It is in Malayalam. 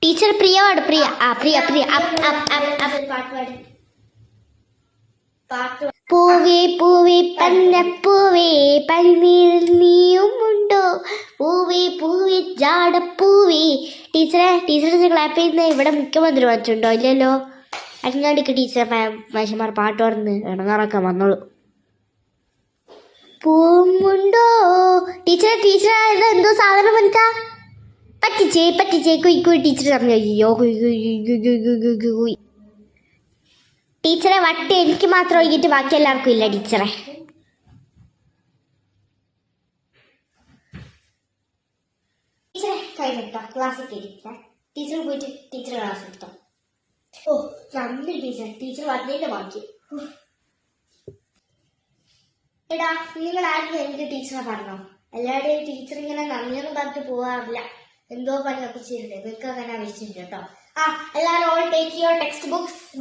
ടീച്ചർ പ്രിയ പാട്. പ്രിയ പ്രിയ പ്രിയ പൂവേ പൂവേ പന്നപ്പൂവേ പനിനീരിൽ നീയുമുണ്ടോ പൂവേ പൂവേ ജാടപ്പൂവേ. ടീച്ചറെ ക്ലാപ്പ് ചെയ്യുന്ന ഇവിടെ മുഖ്യമന്ത്രി വന്നിട്ടുണ്ടോ? ഇല്ലല്ലോ. അങ്ങാടിക്ക് ടീച്ചർ മനുഷ്യന്മാർ പാട്ട് പറഞ്ഞ് ഇടങ്ങാറൊക്കെ വന്നോളൂ. പൂമുണ്ടോ ടീച്ചറെ എന്തോ സാധനം വന്നിട്ടാ പറ്റിച്ചേ കുയി ടീച്ചർ പറഞ്ഞു. അയ്യോ കുയി. ടീച്ചറെ വട്ട് എനിക്ക് മാത്രം ഒഴുകിയിട്ട് ബാക്കി എല്ലാവർക്കും ഇല്ല ടീച്ചറെ. കഴിഞ്ഞിട്ടോ ക്ലാസ്സിൽ കയറിയില്ല. ടീച്ചർ പോയിട്ട് ടീച്ചർ ക്ലാസ് എടുത്തോ. ഓ നന്ദി ടീച്ചർ വന്നതിന്റെ ബാക്കി. എടാ നിങ്ങൾ ആരും എനിക്ക് ടീച്ചറെ പറഞ്ഞോ? എല്ലാവരുടെയും ടീച്ചർ ഇങ്ങനെ നന്ദിയൊന്നും പറഞ്ഞിട്ട് പോവാറില്ല. എന്തോ പണി ഒക്കെ ചെയ്തിട്ടുണ്ട്. നിങ്ങൾക്ക് അങ്ങനെ ആവശ്യമില്ല കേട്ടോ. എല്ലാവരും all take your text books.